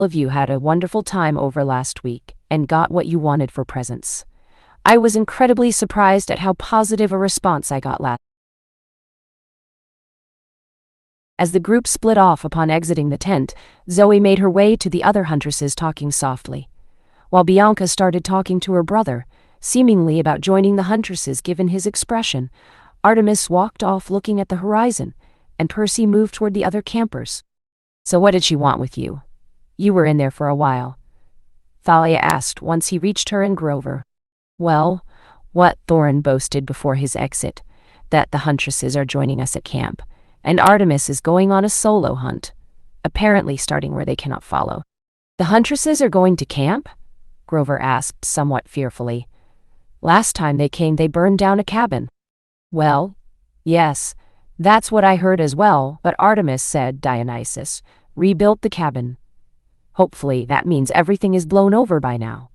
All of you had a wonderful time over last week and got what you wanted for presents. I was incredibly surprised at how positive a response I got last. As the group split off upon exiting the tent, Zoe made her way to the other huntresses talking softly, while Bianca started talking to her brother, seemingly about joining the huntresses given his expression. Artemis walked off looking at the horizon, and Percy moved toward the other campers. "So what did she want with you? You were in there for a while," Thalia asked once he reached her and Grover. "Well, what Thorin boasted before his exit, that the huntresses are joining us at camp, and Artemis is going on a solo hunt, apparently starting where they cannot follow." "The huntresses are going to camp?" Grover asked somewhat fearfully. "Last time they came they burned down a cabin." "Well, yes, that's what I heard as well, but Artemis said Dionysus rebuilt the cabin. Hopefully that means everything is blown over by now,"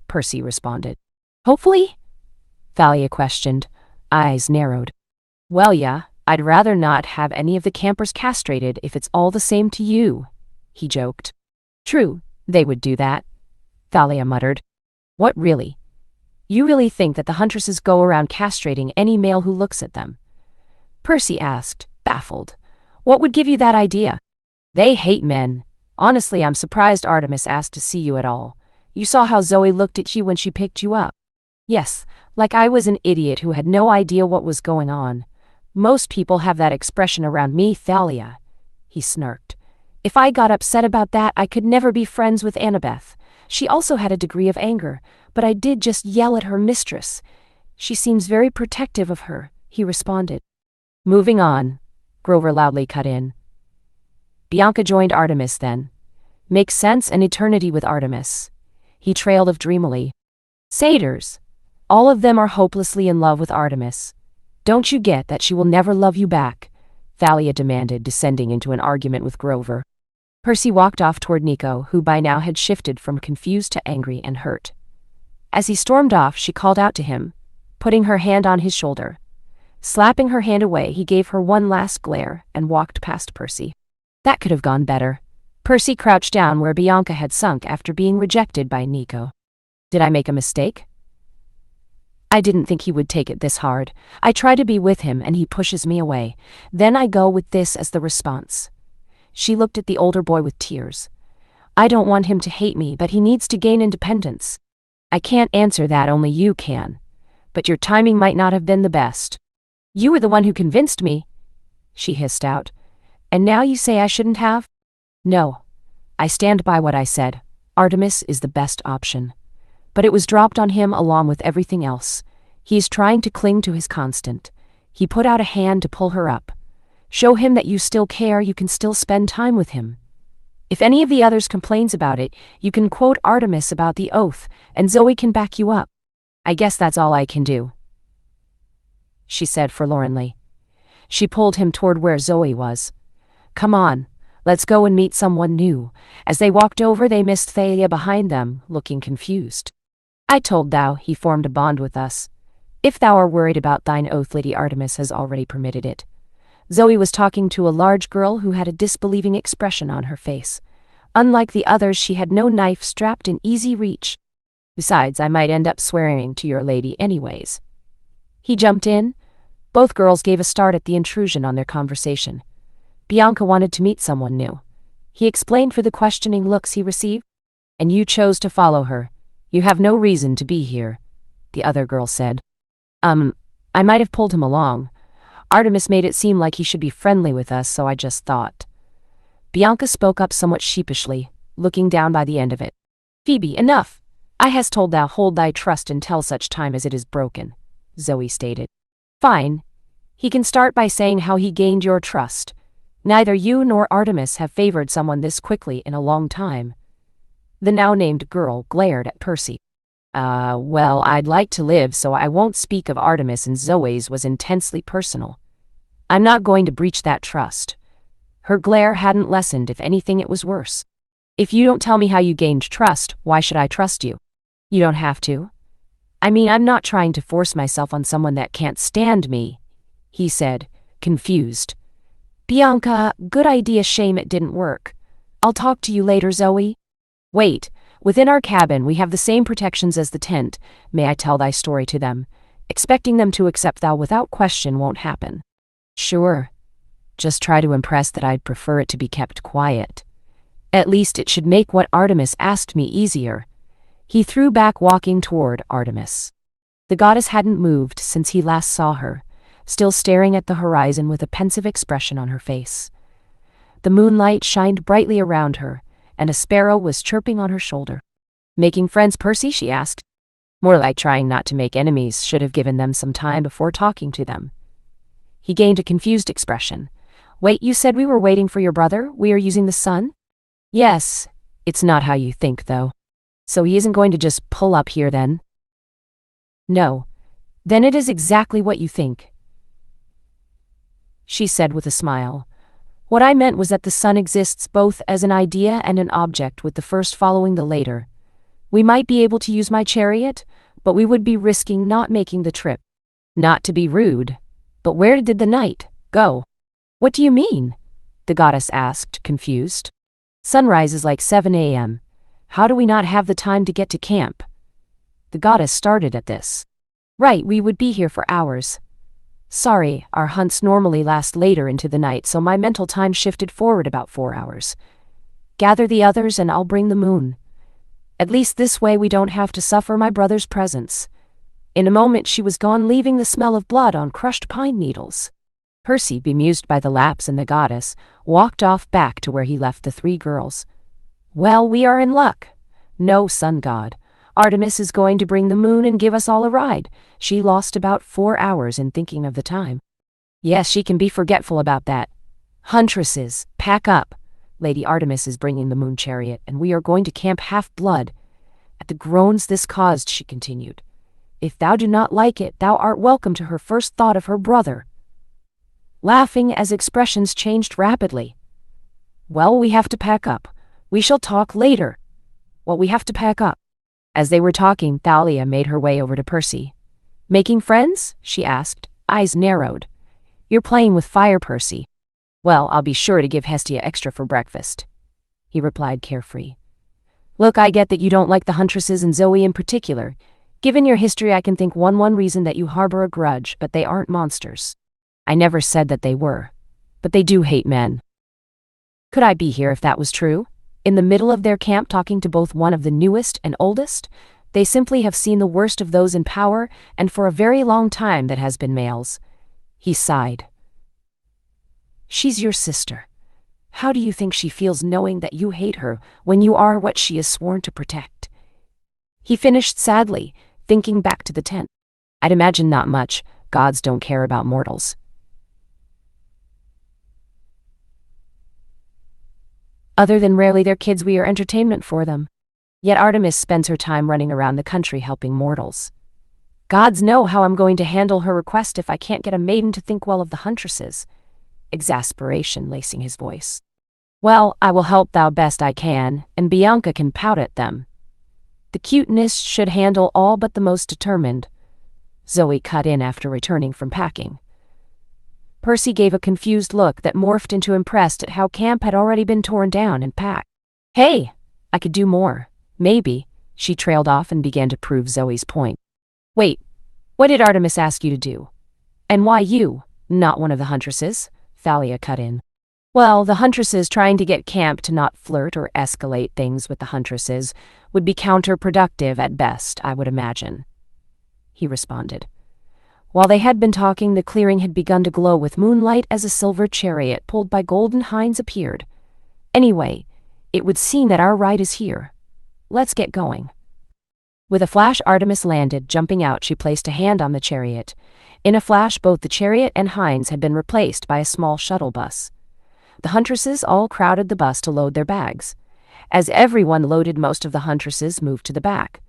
Percy responded. "Hopefully?" Thalia questioned, eyes narrowed. "Well, yeah, I'd rather not have any of the campers castrated if it's all the same to you," he joked. "True, they would do that," Thalia muttered. "What really? You really think that the huntresses go around castrating any male who looks at them?" Percy asked, baffled. "What would give you that idea?" "They hate men. Honestly, I'm surprised Artemis asked to see you at all. You saw how Zoe looked at you when she picked you up." "Yes, like I was an idiot who had no idea what was going on. Most people have that expression around me, Thalia," he snarked. "If I got upset about that, I could never be friends with Annabeth. She also had a degree of anger, but I did just yell at her mistress. She seems very protective of her," he responded. "Moving on," Grover loudly cut in. "Bianca joined Artemis then. Makes sense, an eternity with Artemis," he trailed off dreamily. "Satyrs. All of them are hopelessly in love with Artemis. Don't you get that she will never love you back?" Thalia demanded, descending into an argument with Grover. Percy walked off toward Nico, who by now had shifted from confused to angry and hurt. As he stormed off, she called out to him, putting her hand on his shoulder. Slapping her hand away, he gave her one last glare and walked past Percy. That could have gone better. Percy crouched down where Bianca had sunk after being rejected by Nico. "Did I make a mistake? I didn't think he would take it this hard. I try to be with him and he pushes me away. Then I go with this as the response." She looked at the older boy with tears. "I don't want him to hate me, but he needs to gain independence." "I can't answer that, only you can. But your timing might not have been the best." "You were the one who convinced me," she hissed out. "And now you say I shouldn't have?" "No. I stand by what I said. Artemis is the best option. But it was dropped on him along with everything else. He's trying to cling to his constant. He put out a hand to pull her up. Show him that you still care, you can still spend time with him. If any of the others complains about it, you can quote Artemis about the oath, and Zoe can back you up. I guess that's all I can do," she said forlornly. She pulled him toward where Zoe was. "Come on, let's go and meet someone new." As they walked over, they missed Thalia behind them, looking confused. "I told thou he formed a bond with us. If thou are worried about thine oath, Lady Artemis has already permitted it." Zoe was talking to a large girl who had a disbelieving expression on her face. Unlike the others, she had no knife strapped in easy reach. "Besides, I might end up swearing to your lady anyways." He jumped in. Both girls gave a start at the intrusion on their conversation. Bianca wanted to meet someone new. He explained for the questioning looks he received. "And you chose to follow her. You have no reason to be here," the other girl said. I might have pulled him along. Artemis made it seem like he should be friendly with us, so I just thought." Bianca spoke up somewhat sheepishly, looking down by the end of it. "Phoebe, enough. I has told thou hold thy trust until such time as it is broken," Zoe stated. "Fine. He can start by saying how he gained your trust. Neither you nor Artemis have favored someone this quickly in a long time." The now-named girl glared at Percy. Well, I'd like to live, so I won't speak of Artemis, and Zoe's was intensely personal. I'm not going to breach that trust." Her glare hadn't lessened. If anything, it was worse. "If you don't tell me how you gained trust, why should I trust you?" "You don't have to. I mean, I'm not trying to force myself on someone that can't stand me," he said, confused. "Bianca, good idea, shame it didn't work. I'll talk to you later, Zoe." Wait, within our cabin we have the same protections as the tent. May I tell thy story to them? Expecting them to accept thou without question won't happen. Sure. Just try to impress that I'd prefer it to be kept quiet. At least it should make what Artemis asked me easier. He threw back, walking toward Artemis. The goddess hadn't moved since he last saw her, still staring at the horizon with a pensive expression on her face. The moonlight shined brightly around her, and a sparrow was chirping on her shoulder. Making friends, Percy? She asked. More like trying not to make enemies. Should have given them some time before talking to them. He gained a confused expression. Wait, you said we were waiting for your brother? We are using the sun? Yes. It's not how you think, though. So he isn't going to just pull up here then? No. Then it is exactly what you think, she said with a smile. What I meant was that the sun exists both as an idea and an object, with the first following the later. We might be able to use my chariot, but we would be risking not making the trip. Not to be rude, but where did the night go? What do you mean? The goddess asked, confused. Sunrise is like 7 a.m. How do we not have the time to get to camp? The goddess started at this. Right, we would be here for hours. Sorry, our hunts normally last later into the night, so my mental time shifted forward about 4 hours. Gather the others and I'll bring the moon. At least this way we don't have to suffer my brother's presence. In a moment she was gone, leaving the smell of blood on crushed pine needles. Percy, bemused by the lapse in the goddess, walked off back to where he left the 3 girls. Well, we are in luck. No, sun god. Artemis is going to bring the moon and give us all a ride. She lost about 4 hours in thinking of the time. Yes, she can be forgetful about that. Huntresses, pack up. Lady Artemis is bringing the moon chariot, and we are going to Camp Half-Blood. At the groans this caused, she continued, if thou do not like it, thou art welcome to her first thought of her brother. Laughing as expressions changed rapidly. Well, we have to pack up. We shall talk later. Well, we have to pack up. As they were talking, Thalia made her way over to Percy. Making friends? She asked, eyes narrowed. You're playing with fire, Percy. Well, I'll be sure to give Hestia extra for breakfast, he replied carefree. Look, I get that you don't like the huntresses and Zoe in particular. Given your history, I can think one reason that you harbor a grudge, but they aren't monsters. I never said that they were. But they do hate men. Could I be here if that was true? In the middle of their camp talking to both one of the newest and oldest? They simply have seen the worst of those in power, and for a very long time that has been males. He sighed. She's your sister. How do you think she feels knowing that you hate her when you are what she is sworn to protect? He finished sadly, thinking back to the tent. I'd imagine not much. Gods don't care about mortals. Other than rarely their kids, we are entertainment for them. Yet Artemis spends her time running around the country helping mortals. Gods know how I'm going to handle her request if I can't get a maiden to think well of the huntresses. Exasperation lacing his voice. Well, I will help thou best I can, and Bianca can pout at them. The cuteness should handle all but the most determined. Zoe cut in after returning from packing. Percy gave a confused look that morphed into impressed at how camp had already been torn down and packed. Hey, I could do more. Maybe. She trailed off and began to prove Zoe's point. Wait, what did Artemis ask you to do? And why you, not one of the huntresses? Thalia cut in. Well, the huntresses trying to get camp to not flirt or escalate things with the huntresses would be counterproductive at best, I would imagine, he responded. While they had been talking, the clearing had begun to glow with moonlight as a silver chariot pulled by golden hinds appeared. Anyway, it would seem that our ride is here. Let's get going. With a flash, Artemis landed. Jumping out, she placed a hand on the chariot. In a flash, both the chariot and hinds had been replaced by a small shuttle bus. The huntresses all crowded the bus to load their bags. As everyone loaded, most of the huntresses moved to the back.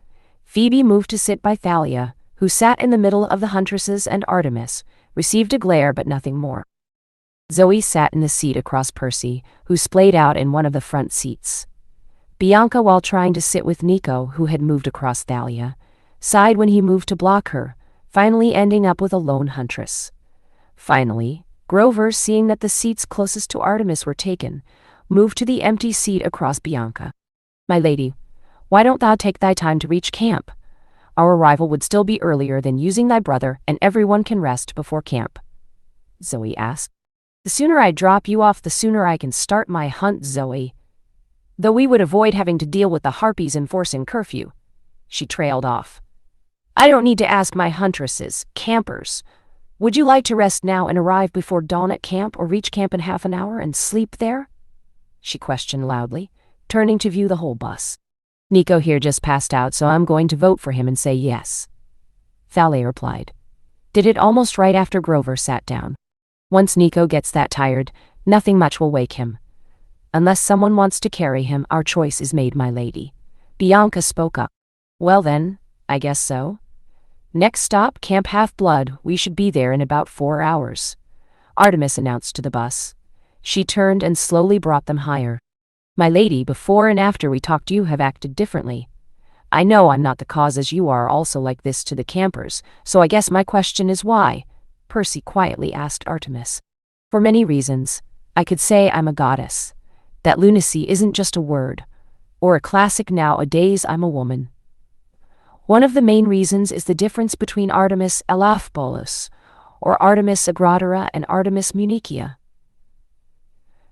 Phoebe moved to sit by Thalia, who sat in the middle of the huntresses, and Artemis received a glare but nothing more. Zoe sat in the seat across Percy, who splayed out in one of the front seats. Bianca, while trying to sit with Nico, who had moved across Thalia, sighed when he moved to block her, finally ending up with a lone huntress. Finally, Grover, seeing that the seats closest to Artemis were taken, moved to the empty seat across Bianca. My lady, why don't thou take thy time to reach camp? Our arrival would still be earlier than using thy brother, and everyone can rest before camp. Zoe asked. The sooner I drop you off, the sooner I can start my hunt, Zoe. Though we would avoid having to deal with the harpies enforcing curfew. She trailed off. I don't need to ask my huntresses, campers. Would you like to rest now and arrive before dawn at camp, or reach camp in half an hour and sleep there? She questioned loudly, turning to view the whole bus. Nico here just passed out, so I'm going to vote for him and say yes. Thalia replied. Did it almost right after Grover sat down. Once Nico gets that tired, nothing much will wake him. Unless someone wants to carry him, our choice is made, my lady. Bianca spoke up. Well then, I guess so. Next stop, Camp Half-Blood. We should be there in about 4 hours. Artemis announced to the bus. She turned and slowly brought them higher. My lady, before and after we talked you have acted differently. I know I'm not the cause, as you are also like this to the campers, so I guess my question is why? Percy quietly asked Artemis. For many reasons. I could say I'm a goddess. That lunacy isn't just a word. Or a classic nowadays, I'm a woman. One of the main reasons is the difference between Artemis Elaphobolus, or Artemis Agratora, and Artemis Munichia.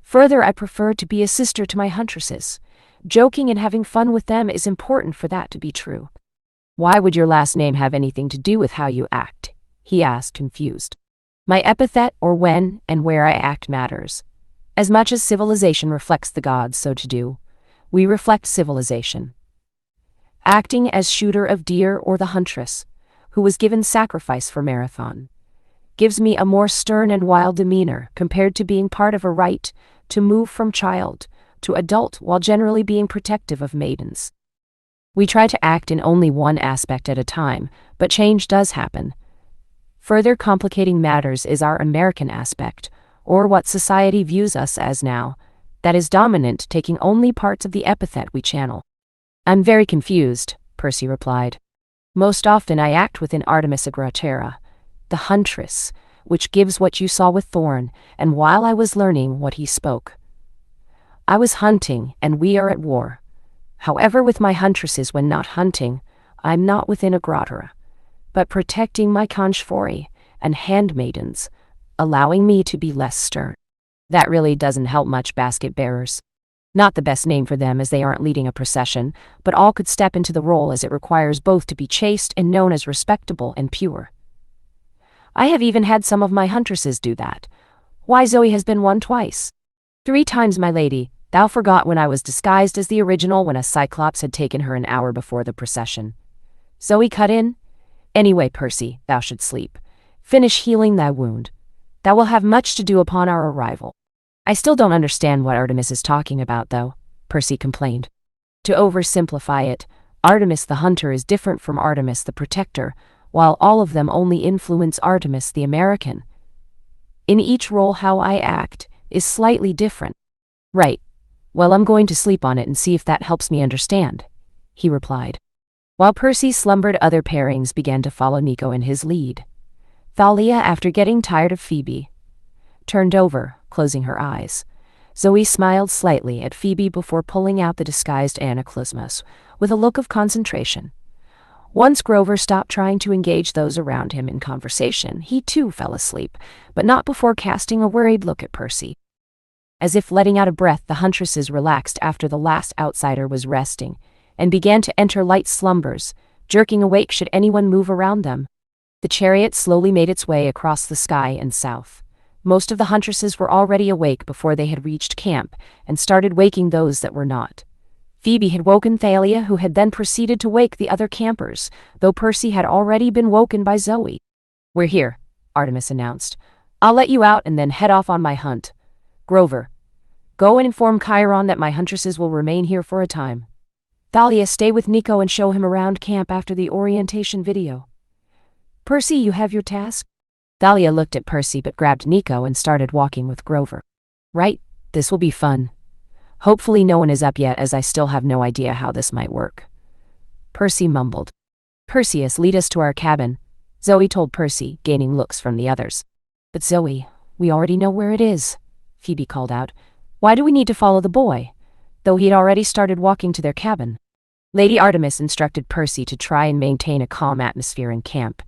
Further, I prefer to be a sister to my huntresses. Joking and having fun with them is important for that to be true. Why would your last name have anything to do with how you act? He asked, confused. My epithet, or when and where I act, matters. As much as civilization reflects the gods, so to do, we reflect civilization. Acting as shooter of deer or the huntress, who was given sacrifice for marathon, gives me a more stern and wild demeanor compared to being part of a rite to move from child to adult while generally being protective of maidens. We try to act in only one aspect at a time, but change does happen. Further complicating matters is our American aspect, or what society views us as now, that is dominant, taking only parts of the epithet we channel. I'm very confused, Percy replied. Most often I act within Artemis Agratora, the huntress, which gives what you saw with Thorn, and while I was learning what he spoke. I was hunting, and we are at war. However, with my huntresses when not hunting, I'm not within Agratora, but protecting my conchfori and handmaidens, allowing me to be less stern. That really doesn't help much basket bearers. Not the best name for them, as they aren't leading a procession, but all could step into the role, as it requires both to be chaste and known as respectable and pure. I have even had some of my huntresses do that. Why, Zoe has been one twice. 3 times, my lady. Thou forgot when I was disguised as the original, when a Cyclops had taken her an hour before the procession. Zoe cut in. Anyway, Percy, thou should sleep. Finish healing thy wound. Thou will have much to do upon our arrival. I still don't understand what Artemis is talking about, though, Percy complained. To oversimplify it, Artemis the Hunter is different from Artemis the Protector, while all of them only influence Artemis the American. In each role, how I act is slightly different. Right. Well, I'm going to sleep on it and see if that helps me understand, he replied. While Percy slumbered, other pairings began to follow Nico in his lead. Thalia, after getting tired of Phoebe, turned over, closing her eyes. Zoe smiled slightly at Phoebe before pulling out the disguised Anaclysmus with a look of concentration. Once Grover stopped trying to engage those around him in conversation, he too fell asleep, but not before casting a worried look at Percy. As if letting out a breath, the huntresses relaxed after the last outsider was resting, and began to enter light slumbers, jerking awake should anyone move around them. The chariot slowly made its way across the sky and south. Most of the huntresses were already awake before they had reached camp, and started waking those that were not. Phoebe had woken Thalia, who had then proceeded to wake the other campers, though Percy had already been woken by Zoe. We're here, Artemis announced. I'll let you out and then head off on my hunt. Grover, go and inform Chiron that my huntresses will remain here for a time. Thalia, stay with Nico and show him around camp after the orientation video. Percy, you have your task? Thalia looked at Percy but grabbed Nico and started walking with Grover. Right, this will be fun. Hopefully no one is up yet, as I still have no idea how this might work. Percy mumbled. Perseus, lead us to our cabin, Zoe told Percy, gaining looks from the others. But Zoe, we already know where it is, Phoebe called out. Why do we need to follow the boy? though he'd already started walking to their cabin. Lady Artemis instructed Percy to try and maintain a calm atmosphere in camp.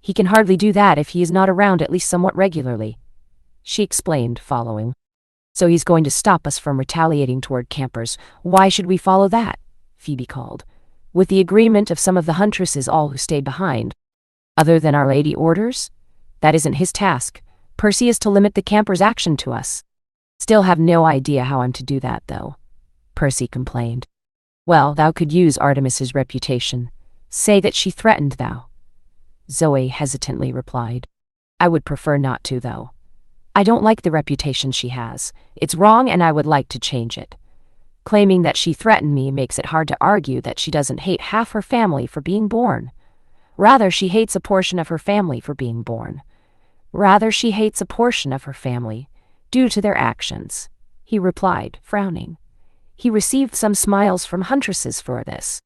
He can hardly do that if he is not around at least somewhat regularly, she explained, following. So he's going to stop us from retaliating toward campers. Why should we follow that? Phoebe called. With the agreement of some of the huntresses, all who stayed behind. Other than Our Lady orders? That isn't his task. Percy is to limit the campers' action to us. Still have no idea how I'm to do that, though, Percy complained. Well, thou could use Artemis's reputation. Say that she threatened thou. Zoe hesitantly replied. I would prefer not to, though. I don't like the reputation she has. It's wrong and I would like to change it. Claiming that she threatened me makes it hard to argue that she doesn't hate half her family for being born. Rather, she hates a portion of her family for being born. Rather, she hates a portion of her family due to their actions, he replied, frowning. He received some smiles from huntresses for this.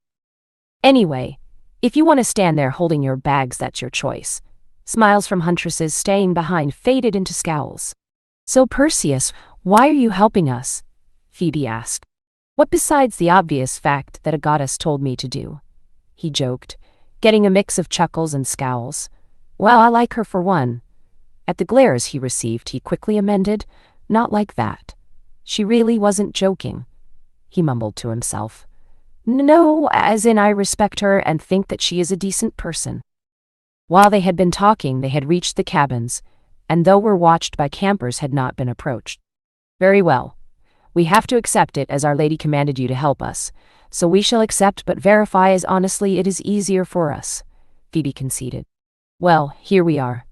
Anyway, if you want to stand there holding your bags, that's your choice. Smiles from huntresses staying behind faded into scowls. So Perseus, why are you helping us? Phoebe asked. What besides the obvious fact that a goddess told me to do? He joked, getting a mix of chuckles and scowls. Well, I like her for one. At the glares he received, he quickly amended, not like that. She really wasn't joking. He mumbled to himself. No, as in I respect her and think that she is a decent person. While they had been talking, they had reached the cabins, and though were watched by campers, had not been approached. Very well. We have to accept it as Our Lady commanded you to help us, so we shall accept but verify as honestly it is easier for us, Phoebe conceded. Well, here we are.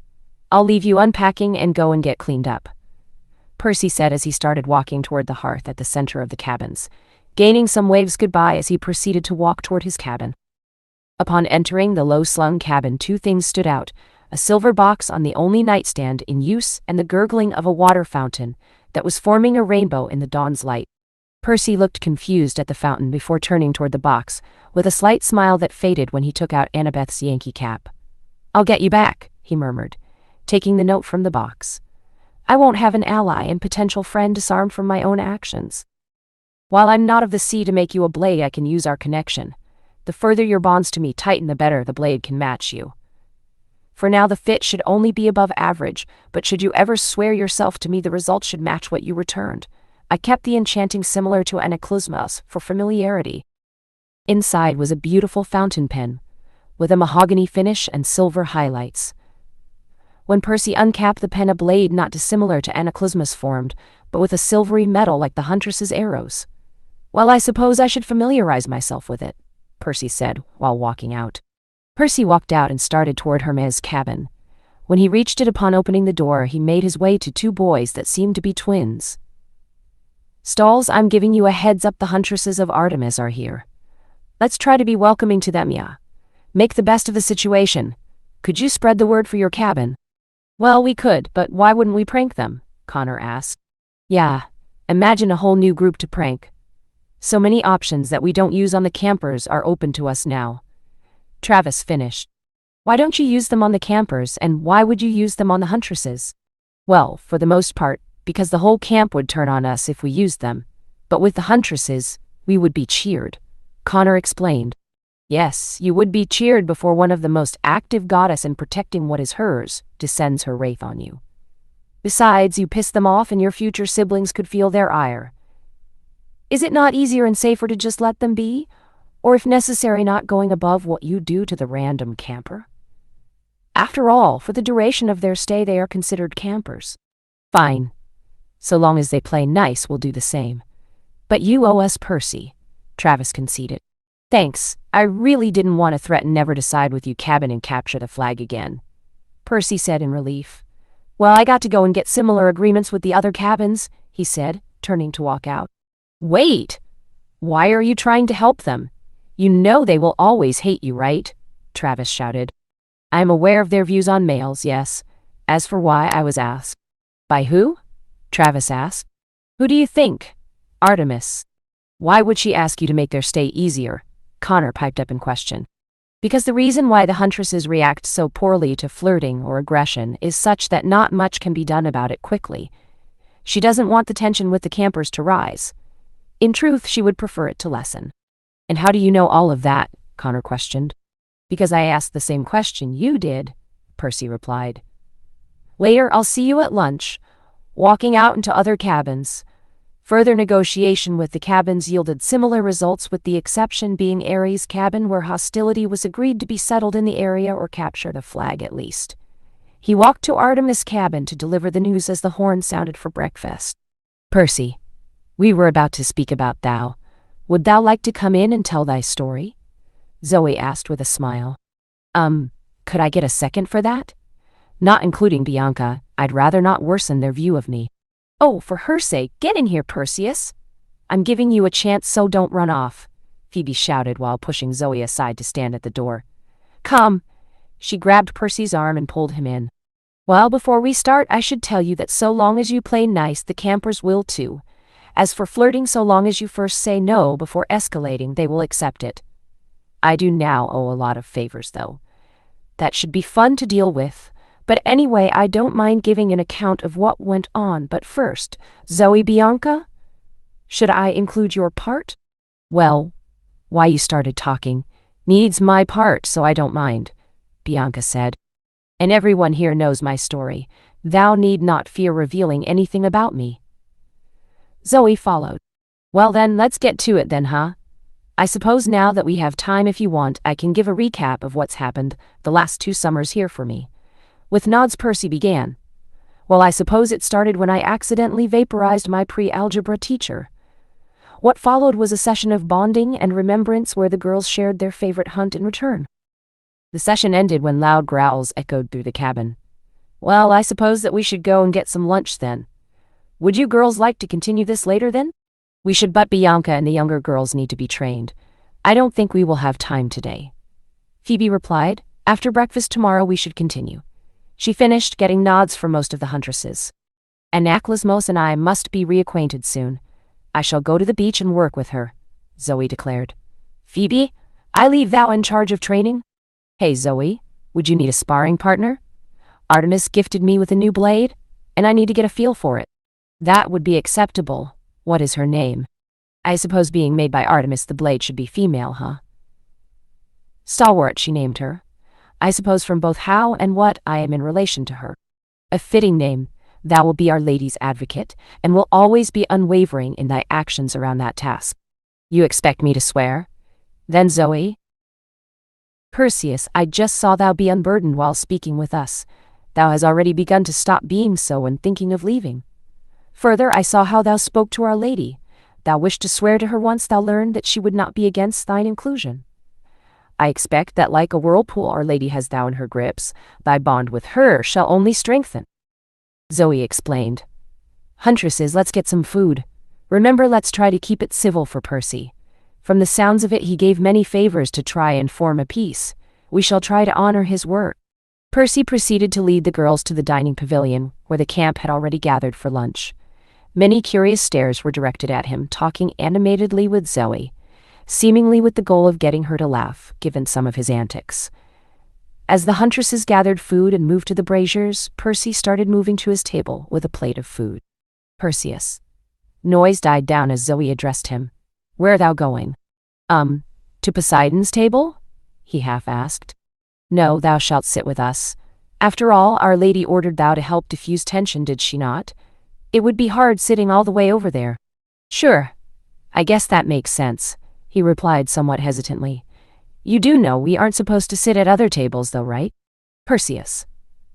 I'll leave you unpacking and go and get cleaned up, Percy said as he started walking toward the hearth at the center of the cabins, gaining some waves goodbye as he proceeded to walk toward his cabin. Upon entering the low-slung cabin, two things stood out, a silver box on the only nightstand in use and the gurgling of a water fountain that was forming a rainbow in the dawn's light. Percy looked confused at the fountain before turning toward the box, with a slight smile that faded when he took out Annabeth's Yankee cap. I'll get you back, he murmured, taking the note from the box. I won't have an ally and potential friend disarmed from my own actions. While I'm not of the sea to make you a blade, I can use our connection. The further your bonds to me tighten, the better the blade can match you. For now the fit should only be above average, but should you ever swear yourself to me, the result should match what you returned. I kept the enchanting similar to anaclysmas for familiarity. Inside was a beautiful fountain pen, with a mahogany finish and silver highlights. When Percy uncapped the pen, a blade not dissimilar to anaclysmas formed, but with a silvery metal like the huntress's arrows. Well, I suppose I should familiarize myself with it, Percy said, while walking out. Percy walked out and started toward Hermes' cabin. When he reached it, upon opening the door, he made his way to two boys that seemed to be twins. Stalls, I'm giving you a heads up, the huntresses of Artemis are here. Let's try to be welcoming to them, yeah. Make the best of the situation. Could you spread the word for your cabin? Well, we could, but why wouldn't we prank them? Connor asked. Yeah, imagine a whole new group to prank. So many options that we don't use on the campers are open to us now. Travis finished. Why don't you use them on the campers, and why would you use them on the huntresses? Well, for the most part, because the whole camp would turn on us if we used them. But with the huntresses, we would be cheered, Connor explained. Yes, you would be cheered before one of the most active goddess in protecting what is hers descends her wraith on you. Besides, you piss them off and your future siblings could feel their ire. Is it not easier and safer to just let them be? Or if necessary, not going above what you do to the random camper? After all, for the duration of their stay, they are considered campers. Fine. So long as they play nice, we'll do the same. But you owe us Percy, Travis conceded. Thanks, I really didn't want to threaten never to side with you cabin and capture the flag again, Percy said in relief. Well, I got to go and get similar agreements with the other cabins, he said, turning to walk out. Wait! Why are you trying to help them? You know they will always hate you, right? Travis shouted. I am aware of their views on males, yes. As for why, I was asked. By who? Travis asked. Who do you think? Artemis. Why would she ask you to make their stay easier? Connor piped up in question. Because the reason why the huntresses react so poorly to flirting or aggression is such that not much can be done about it quickly. She doesn't want the tension with the campers to rise. In truth, she would prefer it to lessen. And how do you know all of that? Connor questioned. Because I asked the same question you did, Percy replied. Later, I'll see you at lunch. Walking out into other cabins. Further negotiation with the cabins yielded similar results, with the exception being Ares' cabin, where hostility was agreed to be settled in the area or capture the flag at least. He walked to Artemis' cabin to deliver the news as the horn sounded for breakfast. Percy, we were about to speak about thou. Would thou like to come in and tell thy story? Zoe asked with a smile. Could I get a second for that? Not including Bianca, I'd rather not worsen their view of me. Oh, for her sake, get in here, Perseus. I'm giving you a chance, so don't run off, Phoebe shouted while pushing Zoe aside to stand at the door. Come. She grabbed Percy's arm and pulled him in. Well, before we start, I should tell you that so long as you play nice, the campers will too. As for flirting, so long as you first say no before escalating, they will accept it. I do now owe a lot of favors, though. That should be fun to deal with. But anyway, I don't mind giving an account of what went on. But first, Zoe, Bianca? Should I include your part? Well, why you started talking needs my part, so I don't mind, Bianca said. And everyone here knows my story. Thou need not fear revealing anything about me. Zoe followed. Well then, let's get to it then, huh? I suppose now that we have time, if you want, I can give a recap of what's happened the last 2 summers here for me. With nods, Percy began. Well, I suppose it started when I accidentally vaporized my pre-algebra teacher. What followed was a session of bonding and remembrance where the girls shared their favorite hunt in return. The session ended when loud growls echoed through the cabin. Well, I suppose that we should go and get some lunch then. Would you girls like to continue this later then? We should, but Bianca and the younger girls need to be trained. I don't think we will have time today. Phoebe replied. After breakfast tomorrow we should continue. She finished, getting nods from most of the huntresses. And Aklasmos and I must be reacquainted soon. I shall go to the beach and work with her, Zoe declared. Phoebe, I leave thou in charge of training. Hey Zoe, would you need a sparring partner? Artemis gifted me with a new blade, and I need to get a feel for it. That would be acceptable. What is her name? I suppose being made by Artemis, the blade should be female, huh? Stalwart, she named her. I suppose from both how and what I am in relation to her. A fitting name. Thou will be our lady's advocate, and will always be unwavering in thy actions around that task. You expect me to swear? Then Zoe? Perseus, I just saw thou be unburdened while speaking with us. Thou has already begun to stop being so when thinking of leaving. Further, I saw how thou spoke to our lady. Thou wished to swear to her once thou learned that she would not be against thine inclusion. I expect that like a whirlpool our lady has thou in her grips, thy bond with her shall only strengthen. Zoe explained. Huntresses, let's get some food. Remember, let's try to keep it civil for Percy. From the sounds of it, he gave many favors to try and form a peace. We shall try to honor his word. Percy proceeded to lead the girls to the dining pavilion, where the camp had already gathered for lunch. Many curious stares were directed at him, talking animatedly with Zoe, seemingly with the goal of getting her to laugh, given some of his antics. As the huntresses gathered food and moved to the braziers, Percy started moving to his table with a plate of food. Perseus. Noise died down as Zoe addressed him. Where thou going? To Poseidon's table? He half asked. No, thou shalt sit with us. After all, our lady ordered thou to help diffuse tension, did she not? It would be hard sitting all the way over there. Sure. I guess that makes sense, he replied somewhat hesitantly. You do know we aren't supposed to sit at other tables though, right? Perseus.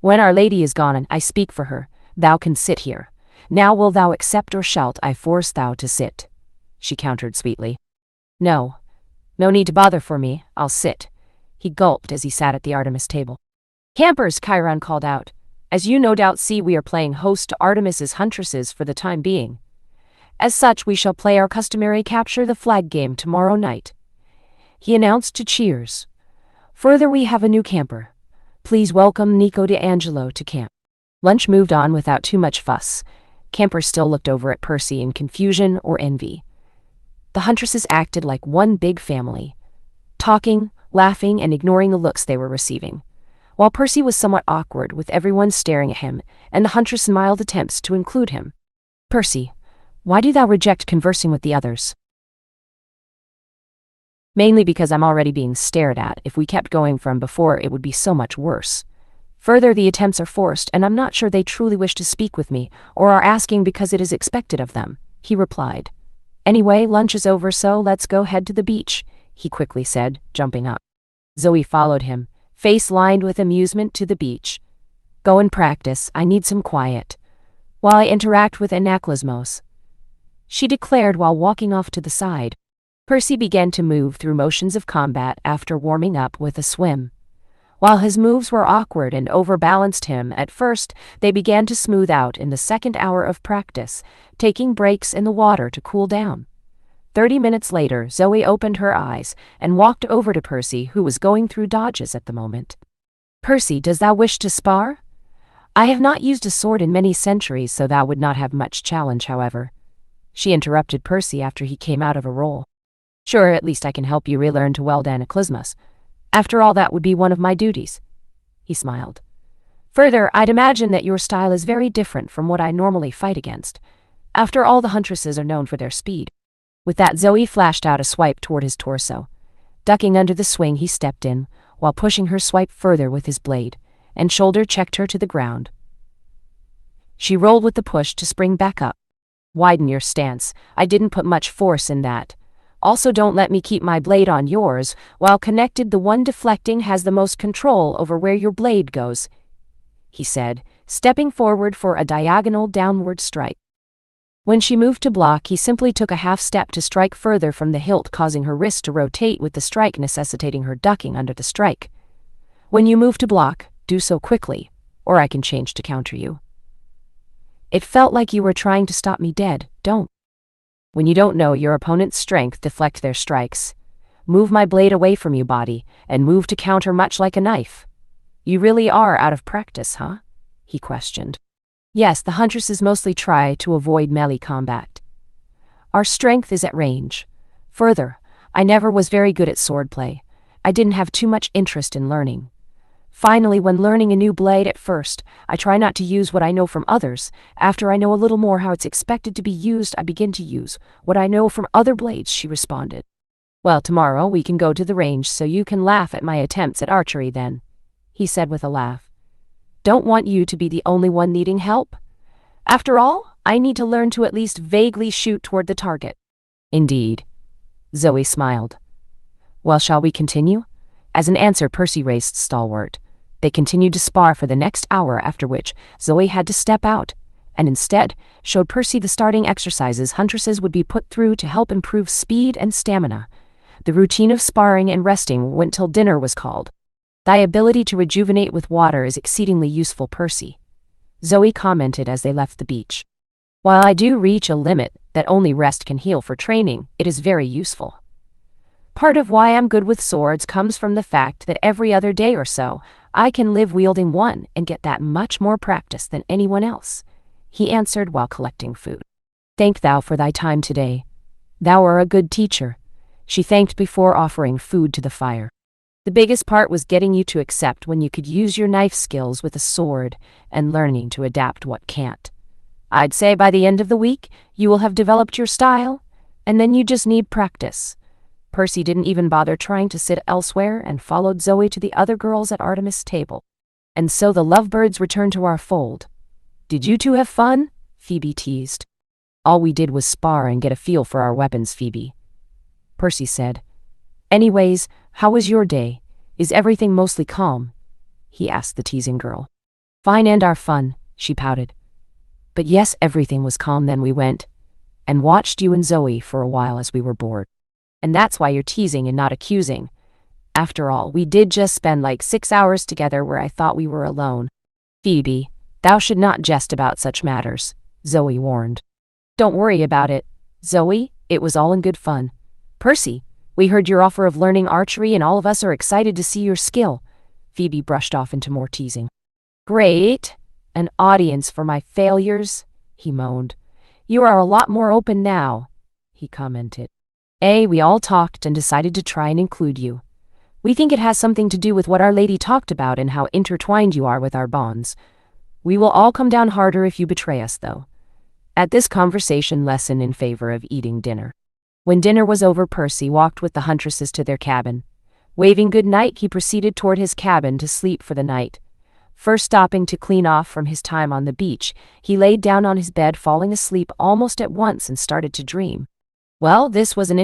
When our lady is gone and I speak for her, thou can sit here. Now will thou accept, or shalt I force thou to sit? She countered sweetly. No. No need to bother for me, I'll sit. He gulped as he sat at the Artemis table. Campers, Chiron called out. As you no doubt see, we are playing host to Artemis's huntresses for the time being. As such, we shall play our customary capture the flag game tomorrow night, he announced to cheers. Further, we have a new camper. Please welcome Nico D'Angelo to camp. Lunch moved on without too much fuss. Campers still looked over at Percy in confusion or envy. The huntresses acted like one big family, talking, laughing, and ignoring the looks they were receiving, while Percy was somewhat awkward with everyone staring at him and the huntress' mild attempts to include him. Percy, Why do thou reject conversing with the others? Mainly because I'm already being stared at. If we kept going from before, it would be so much worse. Further, the attempts are forced, and I'm not sure they truly wish to speak with me, or are asking because it is expected of them, he replied. Anyway, lunch is over, so let's go head to the beach, he quickly said, jumping up. Zoe followed him, face lined with amusement, to the beach. Go and practice, I need some quiet, while I interact with anachlismos, she declared while walking off to the side. Percy began to move through motions of combat after warming up with a swim. While his moves were awkward and overbalanced him at first, they began to smooth out in the second hour of practice, taking breaks in the water to cool down. 30 minutes later, Zoe opened her eyes and walked over to Percy, who was going through dodges at the moment. Percy, does thou wish to spar? I have not used a sword in many centuries, so thou would not have much challenge, however. She interrupted Percy after he came out of a roll. Sure, at least I can help you relearn to wield anachlismos. After all, that would be one of my duties. He smiled. Further, I'd imagine that your style is very different from what I normally fight against. After all, the huntresses are known for their speed. With that, Zoe flashed out a swipe toward his torso. Ducking under the swing, he stepped in, while pushing her swipe further with his blade, and shoulder checked her to the ground. She rolled with the push to spring back up. Widen your stance. I didn't put much force in that. Also, don't let me keep my blade on yours. While connected, the one deflecting has the most control over where your blade goes, he said, stepping forward for a diagonal downward strike. When she moved to block, he simply took a half step to strike further from the hilt, causing her wrist to rotate with the strike, necessitating her ducking under the strike. When you move to block, do so quickly, or I can change to counter you. It felt like you were trying to stop me dead. Don't. When you don't know your opponent's strength, deflect their strikes. Move my blade away from you, body, and move to counter much like a knife. You really are out of practice, huh? He questioned. Yes, the huntresses mostly try to avoid melee combat. Our strength is at range. Further, I never was very good at swordplay. I didn't have too much interest in learning. Finally, when learning a new blade at first, I try not to use what I know from others. After I know a little more how it's expected to be used, I begin to use what I know from other blades, she responded. Well, tomorrow we can go to the range so you can laugh at my attempts at archery then, he said with a laugh. Don't want you to be the only one needing help. After all, I need to learn to at least vaguely shoot toward the target. Indeed. Zoe smiled. Well, shall we continue? As an answer, Percy raced stalwart. They continued to spar for the next hour, after which Zoe had to step out, and instead showed Percy the starting exercises huntresses would be put through to help improve speed and stamina. The routine of sparring and resting went till dinner was called. Thy ability to rejuvenate with water is exceedingly useful, Percy, Zoe commented as they left the beach. While I do reach a limit that only rest can heal for training, it is very useful. Part of why I'm good with swords comes from the fact that every other day or so, I can live wielding one and get that much more practice than anyone else, he answered while collecting food. Thank thou for thy time today. Thou are a good teacher, she thanked before offering food to the fire. The biggest part was getting you to accept when you could use your knife skills with a sword and learning to adapt what can't. I'd say by the end of the week, you will have developed your style, and then you just need practice. Percy didn't even bother trying to sit elsewhere and followed Zoe to the other girls at Artemis' table. And so the lovebirds returned to our fold. Did you two have fun? Phoebe teased. All we did was spar and get a feel for our weapons, Phoebe, Percy said. Anyways, how was your day? Is everything mostly calm? He asked the teasing girl. Fine, and our fun, she pouted. But yes, everything was calm. Then we went and watched you and Zoe for a while as we were bored. And that's why you're teasing and not accusing. After all, we did just spend like 6 hours together where I thought we were alone. Phoebe, thou should not jest about such matters, Zoe warned. Don't worry about it, Zoe, it was all in good fun. Percy, we heard your offer of learning archery and all of us are excited to see your skill. Phoebe brushed off into more teasing. Great, an audience for my failures, he moaned. You are a lot more open now, he commented. We all talked and decided to try and include you. We think it has something to do with what Our Lady talked about and how intertwined you are with our bonds. We will all come down harder if you betray us, though. at this conversation lesson in favor of eating dinner. When dinner was over, Percy walked with the huntresses to their cabin. Waving good night, he proceeded toward his cabin to sleep for the night. First stopping to clean off from his time on the beach, he laid down on his bed, falling asleep almost at once, and started to dream. Well, this was an